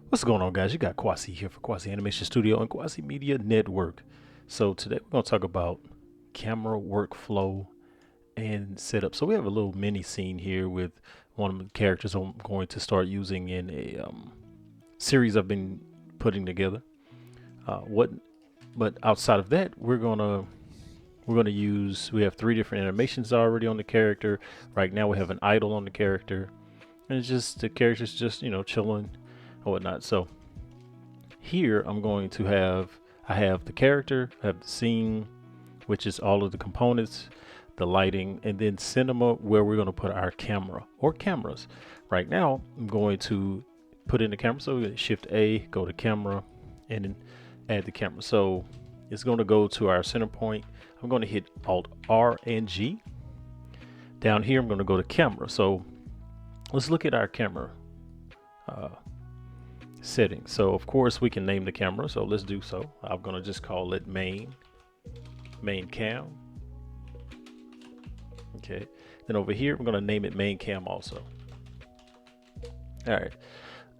What's going on, guys? You got Kwasi here for Kwasi Animation Studio and Kwasi Media Network. So today we're going to talk about camera workflow and setup. So we have a little mini scene here with one of the characters I'm going to start using in a series I've been putting together. What? But outside of that, we're gonna use. We have three different animations already on the character. Right now we have an idle on the character, and it's just the character's just chilling or whatnot. So here I'm going to have I have the character, I have the scene, which is all of the components, the lighting, and then cinema where we're going to put our camera or cameras. Right now I'm going to put in the camera. So shift A, go to camera, and then add the camera. So it's going to go to our center point. I'm going to hit Alt R and G. Down here I'm going to go to camera. So let's look at our camera settings. So of course we can name the camera, so let's do so. I'm gonna just call it main cam. Okay, then over here we're gonna name it main cam also. All right,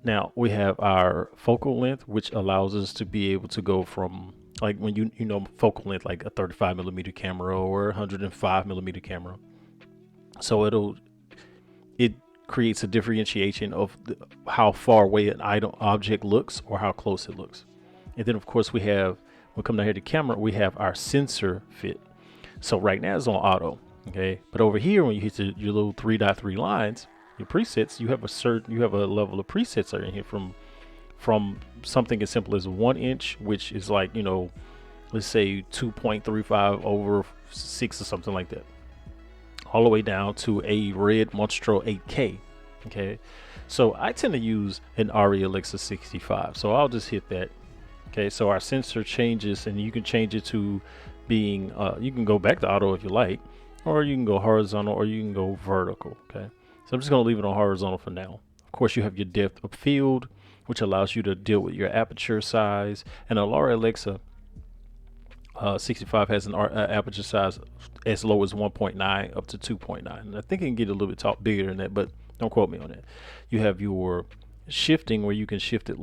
now we have our focal length, which allows us to be able to go from, like, when you know focal length, like a 35 millimeter camera or 105 millimeter camera. So it creates a differentiation of how far away an item object looks or how close it looks. And then of course we come down here to camera, we have our sensor fit. So right now it's on auto, okay? But over here, when you hit your little 3.3 lines, your presets, you have a level of presets are in here from something as simple as 1 inch, which is like, let's say 2.35 over 6 or something like that, all the way down to a Red Monstro 8K. Okay, so I tend to use an ARRI Alexa 65, so I'll just hit that. Okay, so our sensor changes, and you can change it to being you can go back to auto if you like, or you can go horizontal, or you can go vertical. Okay, so I'm just going to leave it on horizontal for now. Of course, you have your depth of field, which allows you to deal with your aperture size, and a ARRI Alexa 65 has an aperture size as low as 1.9 up to 2.9. And I think it can get a little bit bigger than that, but don't quote me on that. You have your shifting, where you can shift it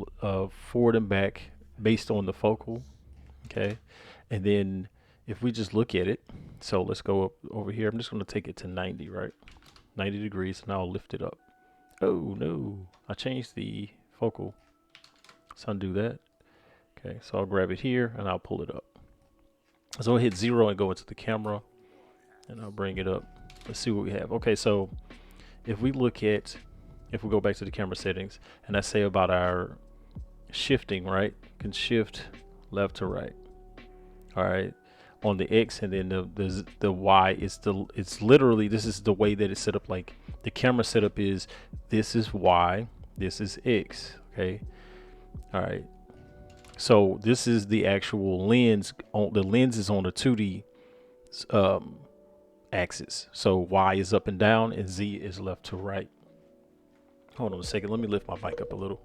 forward and back based on the focal. Okay, and then if we just look at it, so let's go up over here. I'm just going to take it to 90, right? 90 degrees, and I'll lift it up. Oh no, I changed the focal. Let's undo that. Okay, so I'll grab it here and I'll pull it up. So I'll hit 0 and go into the camera, and I'll bring it up. Let's see what we have. Okay, so if we go back to the camera settings, and I say about our shifting, right? You can shift left to right. All right, on the X, and then the Y is it's literally, this is the way that it's set up. Like the camera setup is, this is Y, this is X. Okay, all right. So this is the actual lens. The lens is on the 2D axis. So Y is up and down, and Z is left to right. Hold on a second. Let me lift my mic up a little.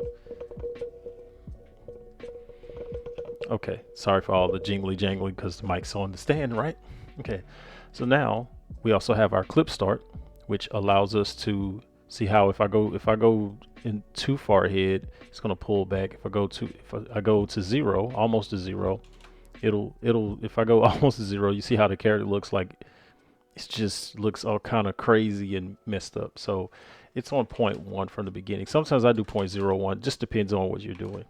Okay. Sorry for all the jingly jangly because the mic's on the stand, right? Okay. So now we also have our clip start, which allows us to see how if I go in too far ahead, it's gonna pull back. If I go to 0, almost to 0, it'll if I go almost to 0, you see how the character looks like it just looks all kind of crazy and messed up. So it's on 0.1 from the beginning. Sometimes I do 0.01, just depends on what you're doing.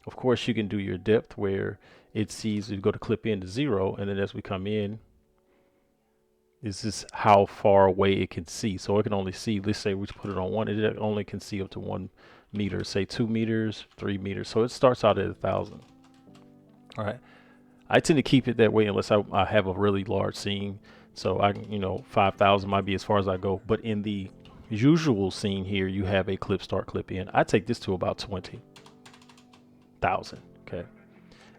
Of course, you can do your depth where it sees, you go to clip in to 0, and then as we come in, this is how far away it can see. So it can only see, let's say we put it on 1, it only can see up to 1 meter, say 2 meters, 3 meters. So it starts out at 1,000. All right. I tend to keep it that way unless I have a really large scene. So 5,000 might be as far as I go. But in the usual scene here, you have a clip start, clip in. I take this to about 20,000. Okay.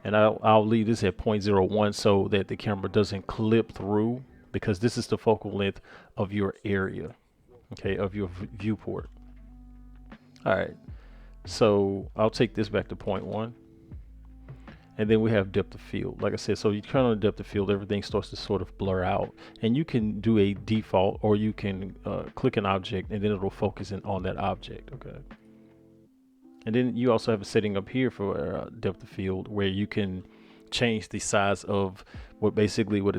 And I'll leave this at 0.01 so that the camera doesn't clip through, because this is the focal length of your area, okay, of your viewport. All right, so I'll take this back to 0.1, and then we have depth of field. Like I said, so you turn on depth of field, everything starts to sort of blur out, and you can do a default, or you can click an object, and then it'll focus in on that object. Okay. And then you also have a setting up here for depth of field where you can change the size of what it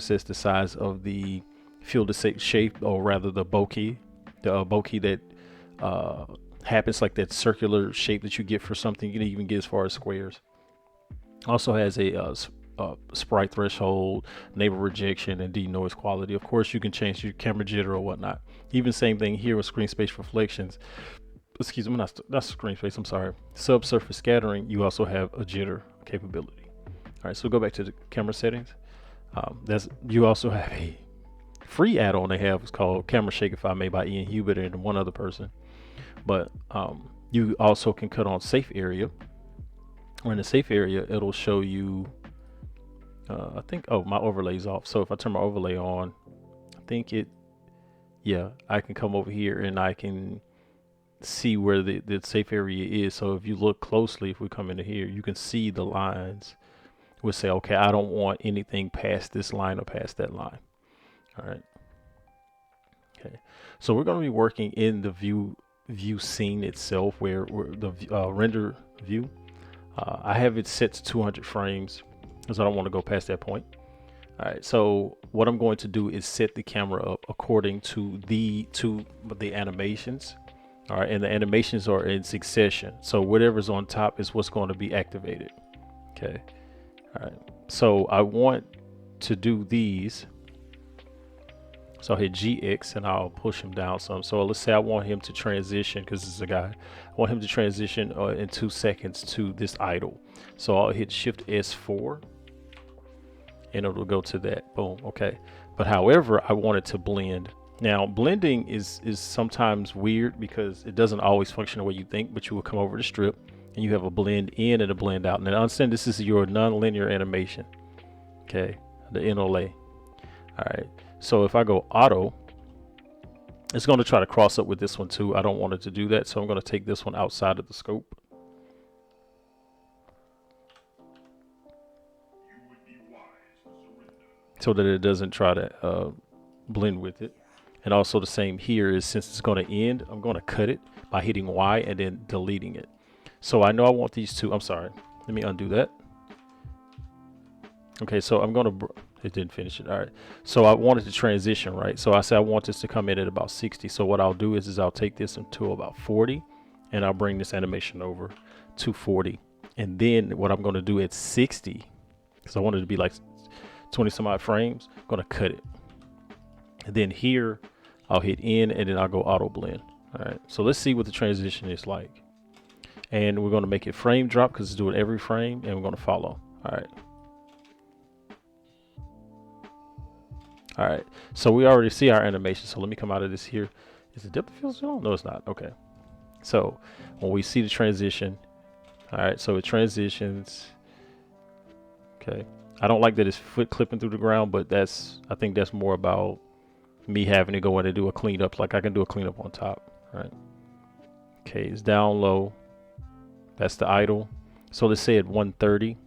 says, the size of the field of shape, or rather the bokeh, that uh, happens, like that circular shape that you get for something. You can even get as far as squares. Also has a sprite threshold, neighbor rejection, and denoise quality. Of course, you can change your camera jitter or whatnot. Even same thing here with screen space reflections. Excuse me, not screen space. I'm sorry. Subsurface scattering. You also have a jitter capability. All right, so go back to the camera settings. You also have a free add-on they have. It's called Camera Shakeify, made by Ian Hubert and one other person. But you also can cut on safe area. Or in the safe area, it'll show you. I think. Oh, my overlay's off. So if I turn my overlay on, I think it. Yeah, I can come over here and I can see where the safe area is. So if you look closely, if we come into here, you can see the lines. We'll say, okay, I don't want anything past this line or past that line. All right. Okay. So we're going to be working in the view scene itself, where the render view. I have it set to 200 frames because I don't want to go past that point. All right. So what I'm going to do is set the camera up according to the animations. All right, and the animations are in succession. So whatever's on top is what's going to be activated. Okay. All right. So I want to do these. So I'll hit GX and I'll push him down some. So let's say I want him to transition, because this is a guy. I want him to transition in 2 seconds to this idle. So I'll hit Shift S4 and it'll go to that. Boom. Okay. But however, I want it to blend. Now, blending is sometimes weird because it doesn't always function the way you think, but you will come over to strip and you have a blend in and a blend out. Now, understand this is your non-linear animation. Okay, the NLA. All right, so if I go auto, it's going to try to cross up with this one too. I don't want it to do that, so I'm going to take this one outside of the scope. So that it doesn't try to blend with it. And also the same here is, since it's going to end, I'm going to cut it by hitting Y and then deleting it. So I know I want these two. I'm sorry. Let me undo that. Okay, so I'm going to, it didn't finish it. All right. So I wanted to transition, right? So I said I want this to come in at about 60. So what I'll do is I'll take this until about 40 and I'll bring this animation over to 40. And then what I'm going to do at 60, because I want it to be like 20 some odd frames, I'm going to cut it. And then here I'll hit N and then I'll go auto blend. All right, so let's see what the transition is like. And we're going to make it frame drop because it's doing every frame, and we're going to follow. All right. All right, so we already see our animation. So let me come out of this here. Is it depth of field zone? No, it's not. Okay. So when we see the transition, all right, so it transitions. Okay. I don't like that it's foot clipping through the ground, but I think that's more about me having to go in and do a cleanup. Like I can do a cleanup on top, right? Okay, it's down low. That's the idle. So let's say at 130,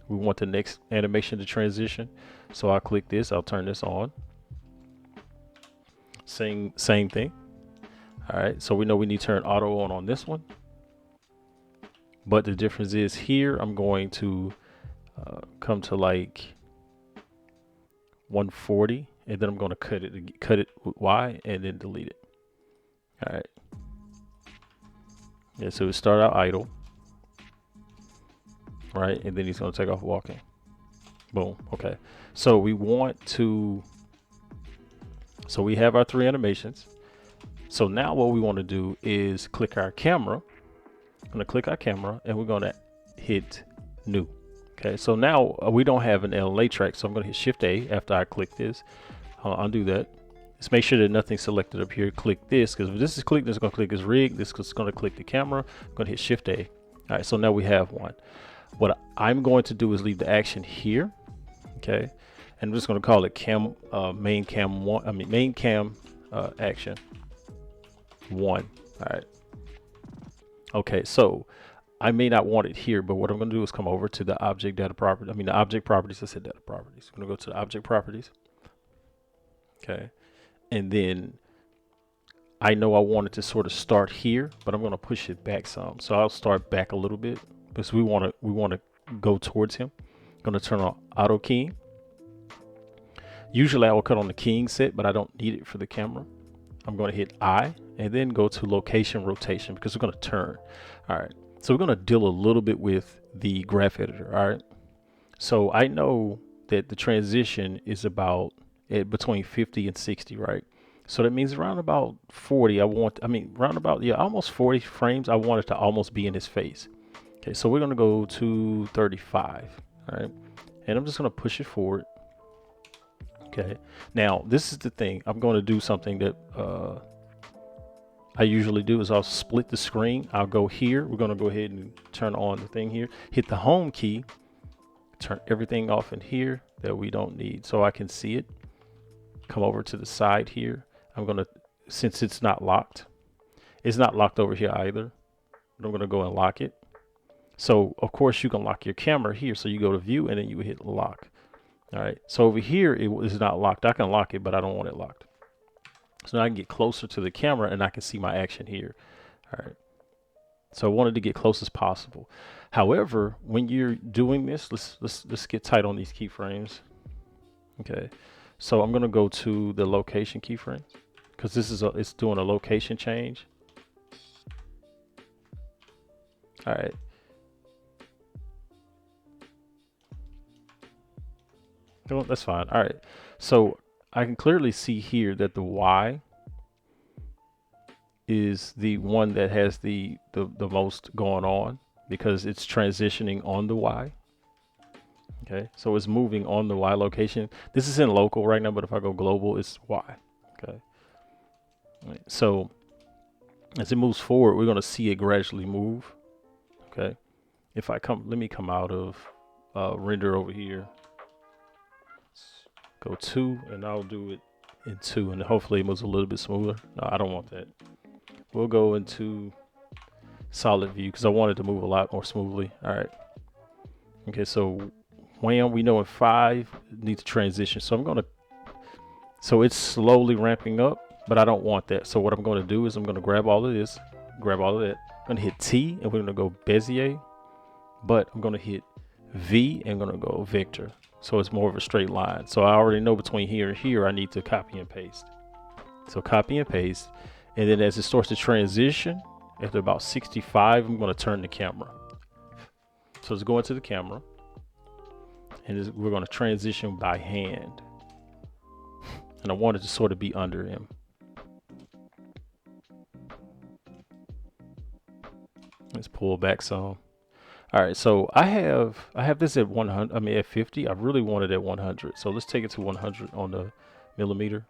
we want the next animation to transition. So I'll click this, I'll turn this on. Same thing. All right, so we know we need to turn auto on this one. But the difference is here, I'm going to come to like 140. And then I'm going to cut it with Y and then delete it. All right. Yeah, so we start out idle. Right. And then he's going to take off walking. Boom. Okay. So we have our 3 animations. So now what we want to do is click our camera. I'm going to click our camera and we're going to hit new. Okay. So now we don't have an LA track. So I'm going to hit Shift A after I click this. I'll undo that. Just make sure that nothing's selected up here. Click this, because if this is clicked, this is going to click this rig. This is going to click the camera. I'm going to hit Shift A. All right, so now we have one. What I'm going to do is leave the action here. Okay, and I'm just going to call it main cam action 1. All right. Okay, so I may not want it here, but what I'm going to do is come over to the object data property. The object properties. I said data properties. I'm going to go to the object properties. Okay, and then I know I wanted to sort of start here, but I'm going to push it back some. So I'll start back a little bit because we want to go towards him. I'm going to turn on auto keying. Usually I will cut on the keying set, but I don't need it for the camera. I'm going to hit I and then go to location rotation because we're going to turn. All right. So we're going to deal a little bit with the graph editor. All right. So I know that the transition is about between 50 and 60, right? So that means around about 40, round about, yeah, almost 40 frames. I want it to almost be in his face. Okay. So we're going to go to 35. All right. And I'm just going to push it forward. Okay. Now this is the thing. I'm going to do something that I usually do is I'll split the screen. I'll go here. We're going to go ahead and turn on the thing here. Hit the home key. Turn everything off in here that we don't need so I can see it. Come over to the side here. I'm going to, since it's not locked over here either. I'm going to go and lock it. So of course you can lock your camera here. So you go to view and then you hit lock. All right. So over here, it is not locked. I can lock it, but I don't want it locked. So now I can get closer to the camera and I can see my action here. All right. So I wanted to get close as possible. However, when you're doing this, let's get tight on these keyframes. Okay. So I'm going to go to the location keyframes because this is it's doing a location change. All right. No, that's fine. All right. So I can clearly see here that the Y is the one that has the most going on because it's transitioning on the Y. Okay. So it's moving on the Y location. This is in local right now, but if I go global, it's Y. Okay. All right. So as it moves forward, we're going to see it gradually move. Okay. If I let me come out of render over here. Go 2 and I'll do it in 2 and hopefully it moves a little bit smoother. No, I don't want that. We'll go into solid view because I want it to move a lot more smoothly. All right. Okay, so when we know in 5 it needs to transition. So I'm going to, so it's slowly ramping up, but I don't want that. So what I'm going to do is I'm going to grab all of this, grab all of that. I'm going to hit T and we're going to go Bezier, but I'm going to hit V and I'm going to go vector. So it's more of a straight line. So I already know between here and here, I need to copy and paste. So copy and paste. And then as it starts to transition, after about 65, I'm going to turn the camera. So it's going to the camera. And we're going to transition by hand. And I want it to sort of be under him. Let's pull back some. All right, so I have this at 100. I mean at 50. I really want it at 100. So let's take it to 100 on the millimeter.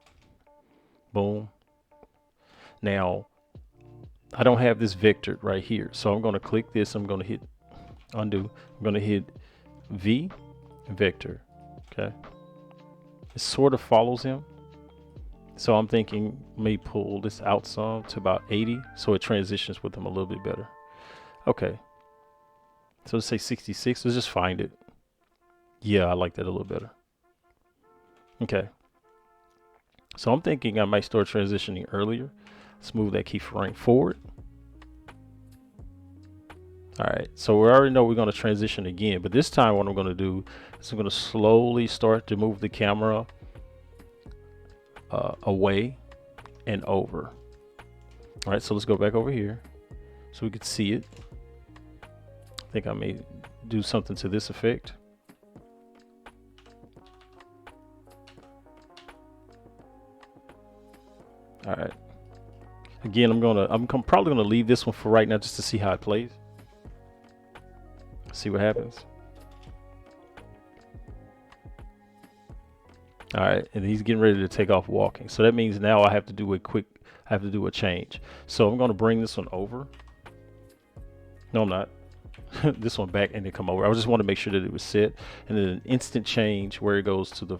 Boom. Now I don't have this vectored right here, so I'm going to click this. I'm going to hit undo. I'm going to hit V vector. Okay. It sort of follows him. So I'm thinking maybe pull this out some to about 80, so it transitions with him a little bit better. Okay. So let's say 66. Let's just find it. Yeah, I like that a little better. Okay. So I'm thinking I might start transitioning earlier. Let's move that keyframe forward. All right. So we already know we're going to transition again, but this time what I'm going to do is I'm going to slowly start to move the camera away and over. All right. So let's go back over here so we can see it. I think I may do something to this effect. All right. Again, I'm probably gonna leave this one for right now just to see how it plays. See what happens. All right, and he's getting ready to take off walking. So that means now I have to do a change. So I'm gonna bring this one over. No, I'm not. This one back and then come over. I just want to make sure that it was set, and then an instant change where it goes to the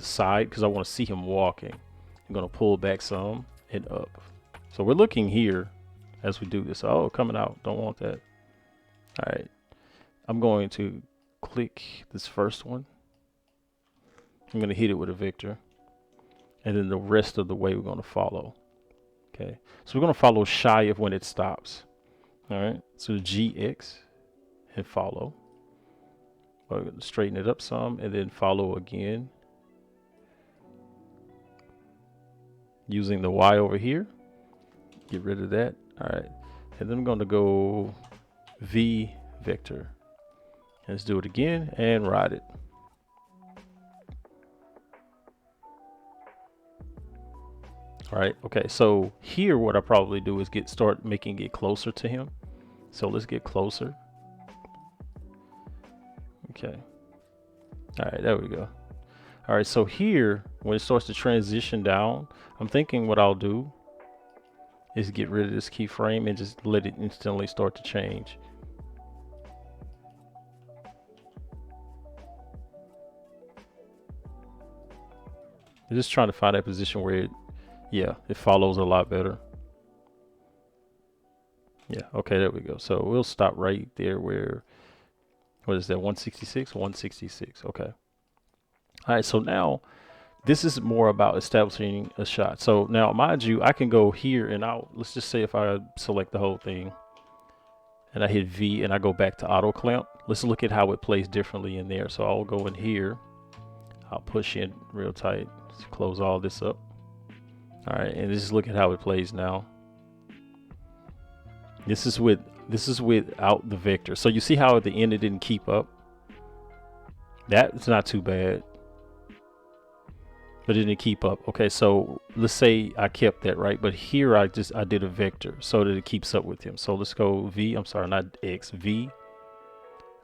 side because I want to see him walking. I'm gonna pull back some and up. So we're looking here as we do this. Oh, coming out. Don't want that. All right. I'm going to click this first one. I'm going to hit it with a vector. And then the rest of the way we're going to follow. Okay, so we're going to follow shy of when it stops. All right, so GX and follow. We're going to straighten it up some and then follow again. Using the Y over here. Get rid of that. All right, and then I'm going to go V vector. Let's do it again and ride it. All right, okay, so here what I probably do is start making it closer to him. So let's get closer. Okay. All right, there we go. All right, so here, when it starts to transition down, I'm thinking what I'll do is get rid of this keyframe and just let it instantly start to change. I'm just trying to find that position where it follows a lot better. Yeah, okay, there we go. So we'll stop right there where, what is that, 166? 166, okay. All right, so now this is more about establishing a shot. So now, mind you, I can go here and out. Let's just say if I select the whole thing and I hit V and I go back to auto clamp, let's look at how it plays differently in there. So I'll go in here, I'll push in real tight, let's close all this up. All right, and just look at how it plays now. This is without the vector. So you see how at the end it didn't keep up? That's not too bad. But it didn't keep up. Okay, so let's say I kept that, right? But here I did a vector so that it keeps up with him. So let's go V, I'm sorry, not X, V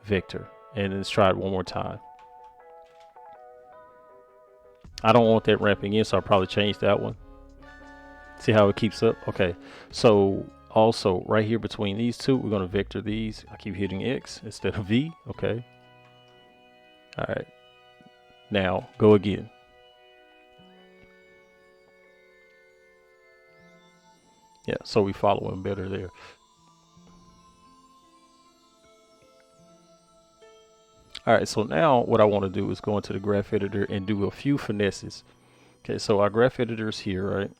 vector. And let's try it one more time. I don't want that ramping in, so I'll probably change that one. See how it keeps up? Okay, so also right here between these two, we're gonna vector these. I keep hitting X instead of V, okay. All right, now go again. Yeah, so we follow him better there. All right, so now what I want to do is go into the graph editor and do a few finesses. Okay, so our graph editor is here, right?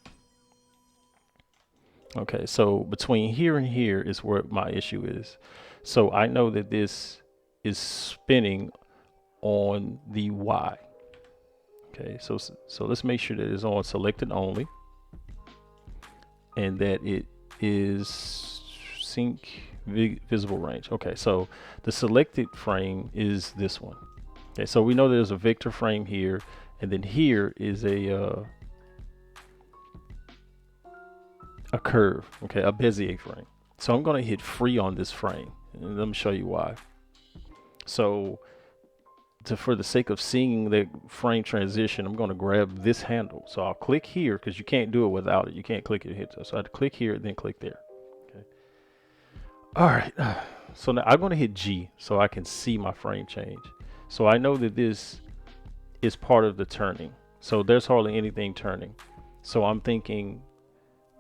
Okay, so between here and here is where my issue is. So I know that this is spinning on the Y. Okay, so let's make sure that it's on selected only and that it is sync visible range. Okay, so the selected frame is this one. Okay, so we know there's a vector frame here, and then here is a curve, okay, a Bezier frame. So I'm going to hit free on this frame, and let me show you why. So for the sake of seeing the frame transition, I'm going to grab this handle. So I'll click here because you can't do it without it. You can't click it and hit. So I have to click here, then click there. Okay. All right. So now I'm going to hit G so I can see my frame change. So I know that this is part of the turning. So there's hardly anything turning. So I'm thinking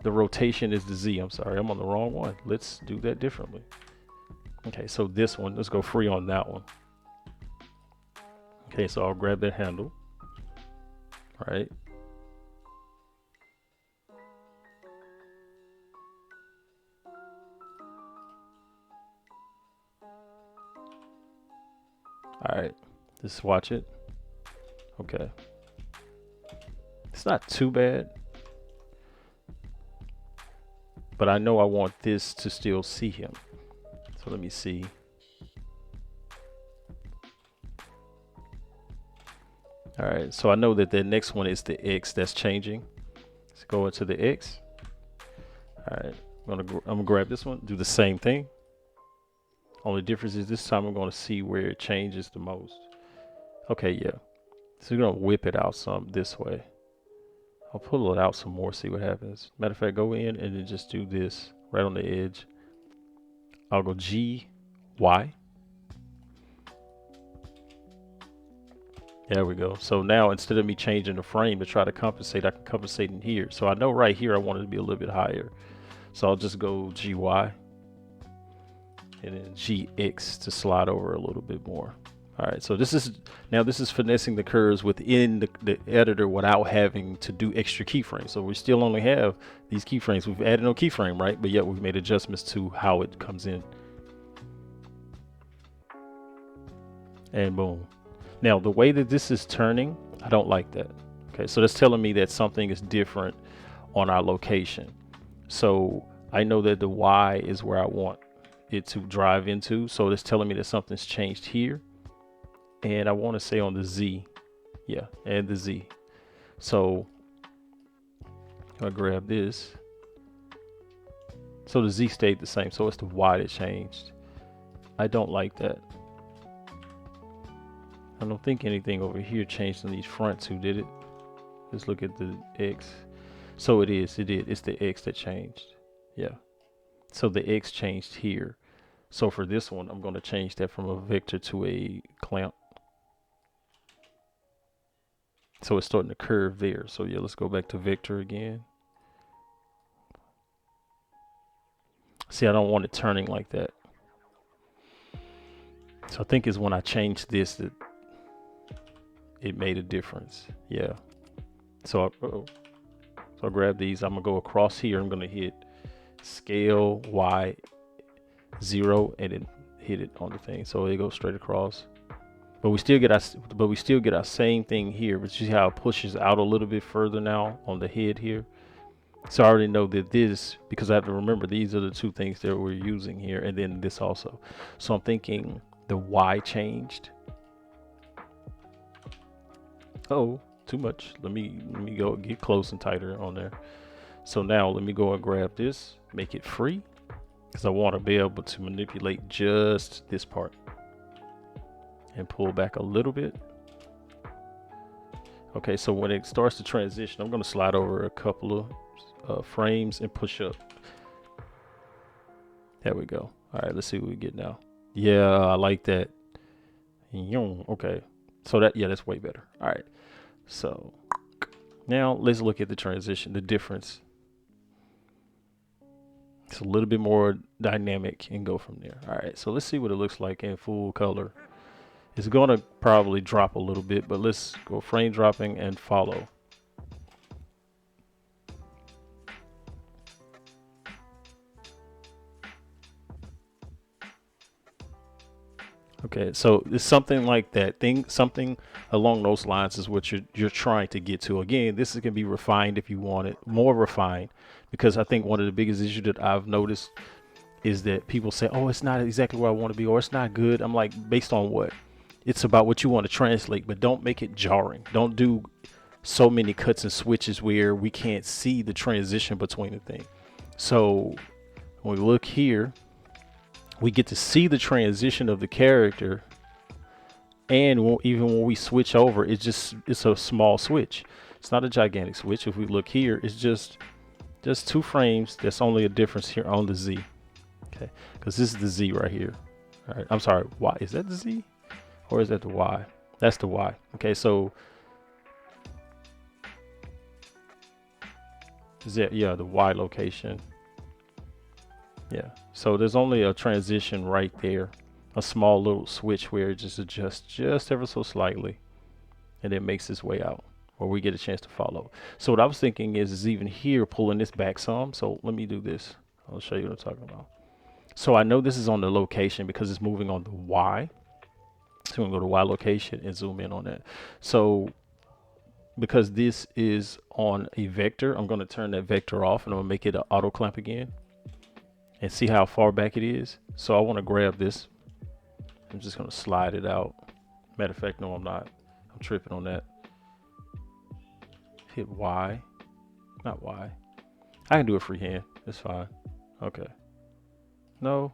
the rotation is the Z. I'm sorry, I'm on the wrong one. Let's do that differently. Okay, so this one, let's go free on that one. Okay, so I'll grab that handle. All right. All right, just watch it. Okay. It's not too bad, but I know I want this to still see him. So let me see. All right, so I know that the next one is the X that's changing. Let's go into the X. All right, I'm gonna grab this one, do the same thing. Only difference is this time I'm gonna see where it changes the most. Okay, yeah. So we're gonna whip it out some this way. I'll pull it out some more, see what happens. Matter of fact, go in and then just do this right on the edge. I'll go G, Y. There we go. So now instead of me changing the frame to try to compensate, I can compensate in here. So I know right here I want it to be a little bit higher. So I'll just go GY and then GX to slide over a little bit more. All right, so this is finessing the curves within the editor without having to do extra keyframes. So we still only have these keyframes. We've added no keyframe, right? But yet we've made adjustments to how it comes in. And boom. Now the way that this is turning, I don't like that. Okay, so that's telling me that something is different on our location. So I know that the Y is where I want it to drive into. So it's telling me that something's changed here. And I want to say on the Z, yeah, and the Z. So I grab this. So the Z stayed the same. So it's the Y that changed. I don't like that. I don't think anything over here changed on these front two, did it? Let's look at the X. So it is, it did. It's the X that changed. Yeah. So the X changed here. So for this one, I'm going to change that from a vector to a clamp. So it's starting to curve there. So yeah, let's go back to vector again. See, I don't want it turning like that. So I think it's when I changed this that it made a difference. Yeah. So I grab these. I'm gonna go across here. I'm gonna hit scale Y 0 and then hit it on the thing. So it goes straight across. But we still get our same thing here. But you see how it pushes out a little bit further now on the head here. So I already know that this, because I have to remember these are the two things that we're using here, and then this also. So I'm thinking the Y changed. Oh, too much. Let me go get close and tighter on there. So now let me go and grab this, make it free, because I want to be able to manipulate just this part. And pull back a little bit. Okay, so when it starts to transition, I'm going to slide over a couple of frames and push up. There we go. All right, let's see what we get now. Yeah, I like that. Okay, so that's way better. All right, so now let's look at the transition, the difference. It's a little bit more dynamic and go from there. All right, so let's see what it looks like in full color. It's going to probably drop a little bit, but let's go frame dropping and follow. Okay, so it's something like that. Something along those lines is what you're trying to get to. Again, this can be refined if you want it more refined, because I think one of the biggest issues that I've noticed is that people say, "Oh, it's not exactly where I want to be," or "It's not good." I'm like, based on what? It's about what you want to translate, but don't make it jarring. Don't do so many cuts and switches where we can't see the transition between the thing. So when we look here, we get to see the transition of the character, and even when we switch over, it's a small switch. It's not a gigantic switch. If we look here, it's just 2 frames. That's only a difference here on the Z. Okay, because this is the Z right here. All right, I'm sorry. Y, is that the Z? Or is that the Y? That's the Y. Okay, so is that, yeah, the Y location. Yeah, so there's only a transition right there, a small little switch where it just adjusts just ever so slightly, and it makes its way out, where we get a chance to follow. So what I was thinking is even here, pulling this back some. So let me do this. I'll show you what I'm talking about. So I know this is on the location because it's moving on the Y. So I'm going to go to Y location and zoom in on that. So because this is on a vector, I'm going to turn that vector off and I'm going to make it an auto clamp again and see how far back it is. So I want to grab this. I'm just going to slide it out. Matter of fact, no, I'm not. I'm tripping on that. Hit Y, not Y. I can do it freehand. It's fine. Okay. No,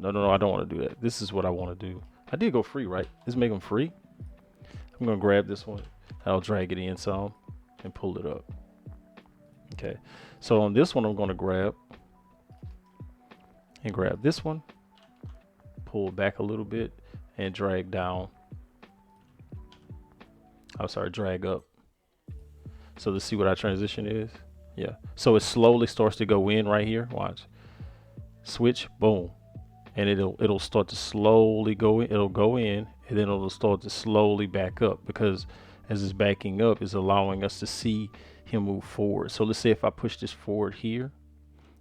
I don't want to do that. This is what I want to do. I did go free, right? Let's make them free. I'm going to grab this one. I'll drag it in some and pull it up. Okay. So on this one, I'm going to grab this one, pull back a little bit and drag down. I'm sorry, drag up. So let's see what our transition is. Yeah. So it slowly starts to go in right here. Watch. Switch, boom. and it'll start to slowly go in. It'll go in, and then it'll start to slowly back up, because as it's backing up, it's allowing us to see him move forward. So let's say if I push this forward here,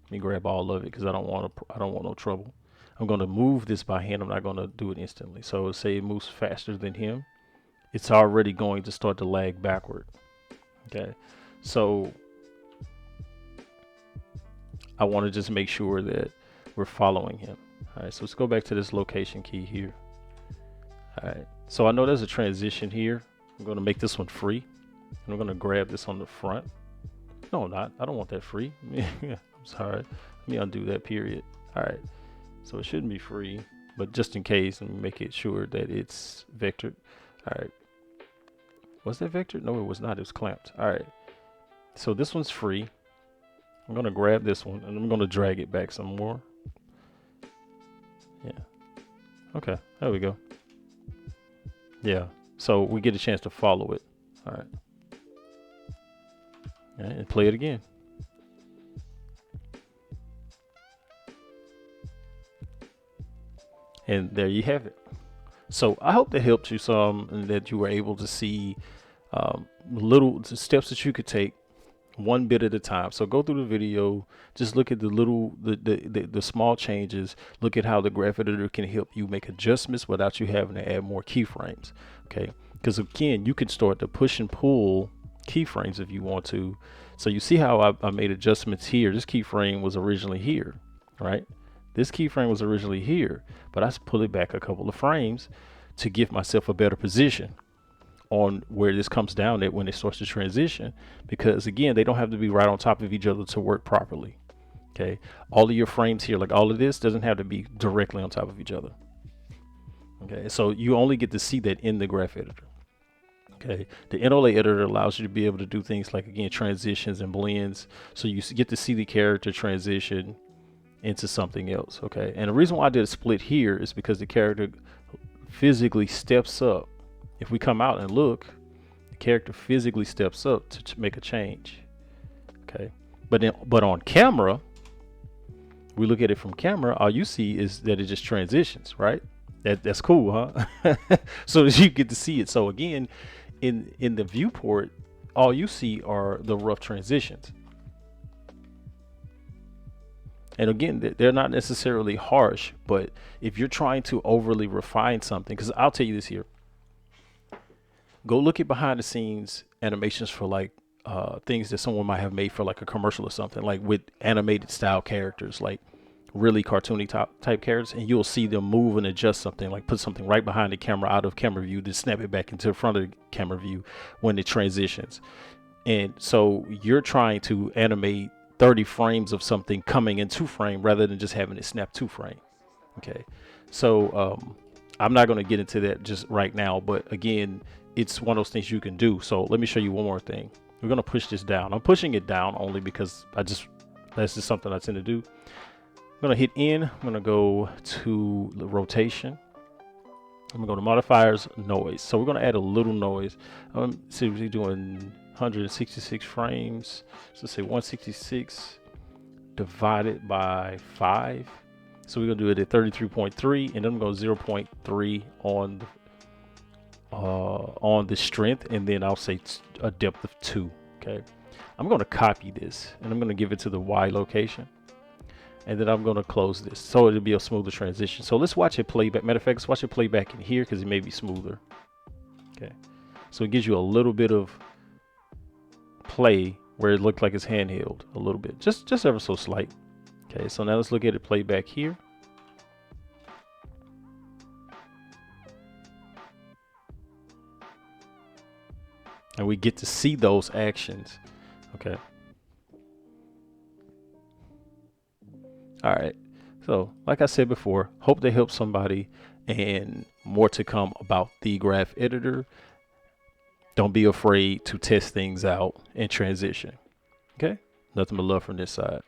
let me grab all of it because I don't want no trouble. I'm going to move this by hand. I'm not going to do it instantly. So let's say it moves faster than him. It's already going to start to lag backward. Okay, so I want to just make sure that we're following him. All right, so let's go back to this location key here. All right, so I know there's a transition here. I'm going to make this one free, and I'm going to grab this on the front. No, not. I don't want that free. I'm sorry. Let me undo that period. All right, so it shouldn't be free, but just in case, let me make it sure that it's vectored. All right. Was that vectored? No, it was not. It was clamped. All right. So this one's free. I'm going to grab this one, and I'm going to drag it back some more. Yeah. Okay. There we go. Yeah. So we get a chance to follow it. All right. And play it again. And there you have it. So I hope that helped you some, and that you were able to see little steps that you could take one bit at a time. So go through the video, just look at the small changes, look at how the graph editor can help you make adjustments without you having to add more keyframes. Okay, because again, you can start to push and pull keyframes if you want to. So you see how I made adjustments here. This keyframe was originally here, right? This keyframe was originally here, but I pull it back a couple of frames to give myself a better position on where this comes down at when it starts to transition, because again, they don't have to be right on top of each other to work properly. Okay, all of your frames here, like all of this, doesn't have to be directly on top of each other. Okay, so you only get to see that in the graph editor. Okay, the NLA editor allows you to be able to do things like, again, transitions and blends, so you get to see the character transition into something else. Okay, and the reason why I did a split here is because the character physically steps up. If we come out and look, the character physically steps up to make a change. Okay, but on camera, we look at it from camera, all you see is that it just transitions, right? That's cool, huh? So as you get to see it. So again, in the viewport, all you see are the rough transitions. And again, they're not necessarily harsh, but if you're trying to overly refine something, because I'll tell you this here, go look at behind the scenes animations for like things that someone might have made for like a commercial or something, like with animated style characters, like really cartoony type characters, and you'll see them move and adjust something, like put something right behind the camera out of camera view, then snap it back into the front of the camera view when it transitions. And so you're trying to animate 30 frames of something coming in 2-frame rather than just having it snap 2-frame. Okay, so I'm not going to get into that just right now, but again, it's one of those things you can do. So let me show you one more thing. We're going to push this down. I'm pushing it down only because that's just something I tend to do. I'm going to hit N. I'm going to go to the rotation. I'm going to go to modifiers, noise. So we're going to add a little noise. See, we're doing 166 frames. So let's say 166 divided by 5. So we're going to do it at 33.3, and then I'm going to go 0.3 on the strength, and then I'll say a depth of 2. Okay, I'm going to copy this, and I'm going to give it to the Y location, and then I'm going to close this so it'll be a smoother transition. So let's watch it play back. Matter of fact, let's watch it play back in here because it may be smoother. Okay, so it gives you a little bit of play where it looked like it's handheld a little bit, just ever so slight. Okay, so now let's look at it play back here. And we get to see those actions. Okay. All right. So like I said before, hope they help somebody, and more to come about the graph editor. Don't be afraid to test things out and transition. Okay. Nothing but love from this side.